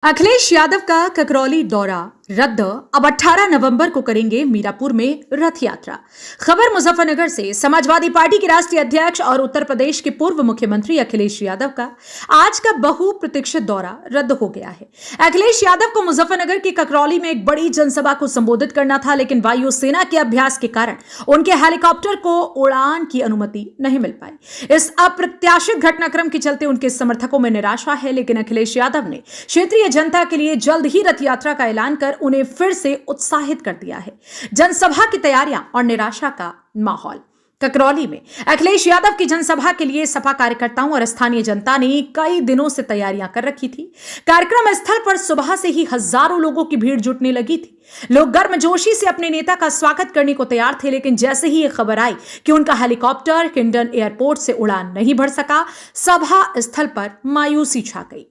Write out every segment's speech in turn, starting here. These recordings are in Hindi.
अखिलेश यादव का ककरौली दौरा रद्द। अब 18 नवंबर को करेंगे मीरापुर में रथ यात्रा। खबर मुजफ्फरनगर से। समाजवादी पार्टी के राष्ट्रीय अध्यक्ष और उत्तर प्रदेश के पूर्व मुख्यमंत्री अखिलेश यादव का आज का बहुप्रतीक्षित दौरा रद्द हो गया है। अखिलेश यादव को मुजफ्फरनगर के ककरौली में एक बड़ी जनसभा को संबोधित करना था, लेकिन वायुसेना के अभ्यास के कारण उनके हेलीकॉप्टर को उड़ान की अनुमति नहीं मिल पाई। इस अप्रत्याशित घटनाक्रम के चलते उनके समर्थकों में निराशा है, लेकिन अखिलेश यादव ने क्षेत्रीय जनता के लिए जल्द ही रथ यात्रा का ऐलान कर उन्हें फिर से उत्साहित कर दिया है। जनसभा की तैयारियां और निराशा का माहौल। ककरौली में अखिलेश यादव की जनसभा के लिए सपा कार्यकर्ताओं और स्थानीय जनता ने कई दिनों से तैयारियां कर रखी थी। कार्यक्रम स्थल पर सुबह से ही हजारों लोगों की भीड़ जुटने लगी थी। लोग गर्मजोशी से अपने नेता का स्वागत करने को तैयार थे, लेकिन जैसे ही यह खबर आई कि उनका हेलीकॉप्टर हिंडन एयरपोर्ट से उड़ान नहीं भर सका, सभा स्थल पर मायूसी छा गई।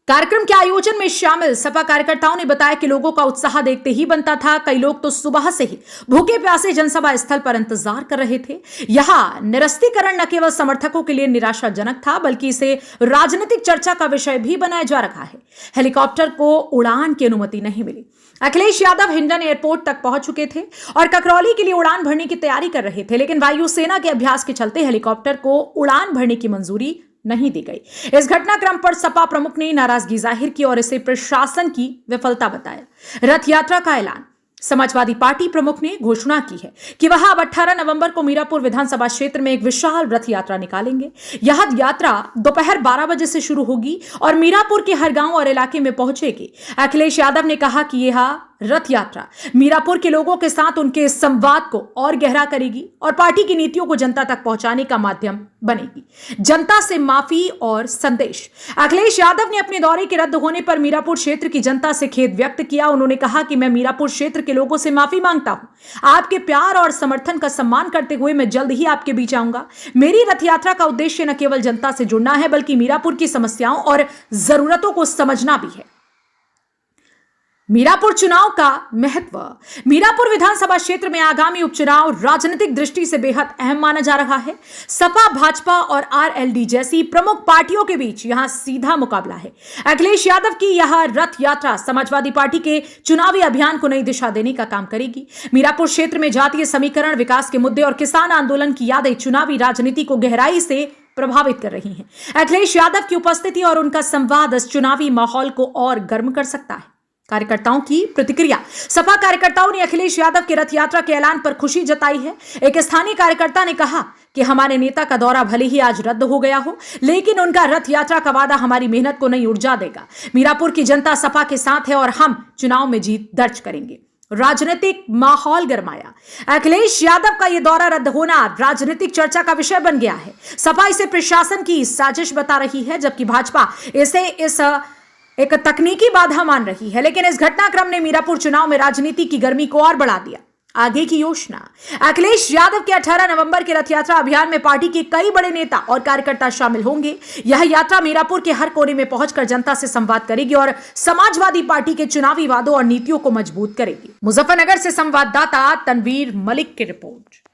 कार्यक्रम के आयोजन में शामिल सपा कार्यकर्ताओं ने बताया कि लोगों का उत्साह देखते ही बनता था। कई लोग तो सुबह से ही भूखे प्यासे जनसभा स्थल पर इंतजार कर रहे थे। यहां निरस्तीकरण न केवल समर्थकों के लिए निराशाजनक था, बल्कि इसे राजनीतिक चर्चा का विषय भी बनाया जा रहा है। हेलीकॉप्टर को उड़ान की अनुमति नहीं मिली। अखिलेश यादव हिंडन एयरपोर्ट तक पहुंच चुके थे और ककरौली के लिए उड़ान भरने की तैयारी कर रहे थे, लेकिन वायुसेना के अभ्यास के चलते हेलीकॉप्टर को उड़ान भरने की मंजूरी नहीं दी गई। इस घटनाक्रम पर सपा प्रमुख ने नाराजगी जाहिर की और इसे प्रशासन की विफलता बताया। रथ यात्रा का ऐलान। समाजवादी पार्टी प्रमुख ने घोषणा की है कि वह अब 18 नवंबर को मीरापुर विधानसभा क्षेत्र में एक विशाल रथ यात्रा निकालेंगे। यह यात्रा दोपहर 12 बजे से शुरू होगी और मीरापुर के हर गांव और इलाके में पहुंचेगी। अखिलेश यादव ने कहा कि यह रथ यात्रा मीरापुर के लोगों के साथ उनके संवाद को और गहरा करेगी और पार्टी की नीतियों को जनता तक पहुंचाने का माध्यम बनेगी। जनता से माफी और संदेश। अखिलेश यादव ने अपने दौरे के रद्द होने पर मीरापुर क्षेत्र की जनता से खेद व्यक्त किया। उन्होंने कहा कि मैं मीरापुर क्षेत्र के लोगों से माफी मांगता हूं। आपके प्यार और समर्थन का सम्मान करते हुए मैं जल्द ही आपके बीच आऊंगा। मेरी रथ यात्रा का उद्देश्य न केवल जनता से जुड़ना है, बल्कि मीरापुर की समस्याओं और जरूरतों को समझना भी है। मीरापुर चुनाव का महत्व। मीरापुर विधानसभा क्षेत्र में आगामी उपचुनाव राजनीतिक दृष्टि से बेहद अहम माना जा रहा है। सपा, भाजपा और आरएलडी जैसी प्रमुख पार्टियों के बीच यहां सीधा मुकाबला है। अखिलेश यादव की यह रथ यात्रा समाजवादी पार्टी के चुनावी अभियान को नई दिशा देने का काम करेगी। मीरापुर क्षेत्र में जातीय समीकरण, विकास के मुद्दे और किसान आंदोलन की यादें चुनावी राजनीति को गहराई से प्रभावित कर रही हैं। अखिलेश यादव की उपस्थिति और उनका संवाद इस चुनावी माहौल को और गर्म कर सकता है। कार्यकर्ताओं की प्रतिक्रिया। सपा कार्यकर्ताओं ने अखिलेश यादव के रथ यात्रा के ऐलान पर खुशी जताई है। एक स्थानीय कार्यकर्ता ने कहा कि हमारे नेता का दौरा भले ही आज रद्द हो गया हो, लेकिन उनका रथ यात्रा का वादा हमारी मेहनत को नई ऊर्जा देगा। मीरापुर की जनता सपा के साथ है और हम चुनाव में जीत दर्ज करेंगे। राजनीतिक माहौल गरमाया। अखिलेश यादव का यह दौरा रद्द होना राजनीतिक चर्चा का विषय बन गया है। सपा इसे प्रशासन की साजिश बता रही है, जबकि भाजपा इसे एक तकनीकी बाधा मान रही है। लेकिन इस घटनाक्रम ने मीरापुर चुनाव में राजनीति की गर्मी को और बढ़ा दिया। आगे की योजना। अखिलेश यादव के 18 नवंबर के रथ यात्रा अभियान में पार्टी के कई बड़े नेता और कार्यकर्ता शामिल होंगे। यह यात्रा मीरापुर के हर कोने में पहुंचकर जनता से संवाद करेगी और समाजवादी पार्टी के चुनावी वादों और नीतियों को मजबूत करेगी। मुजफ्फरनगर से संवाददाता तनवीर मलिक की रिपोर्ट।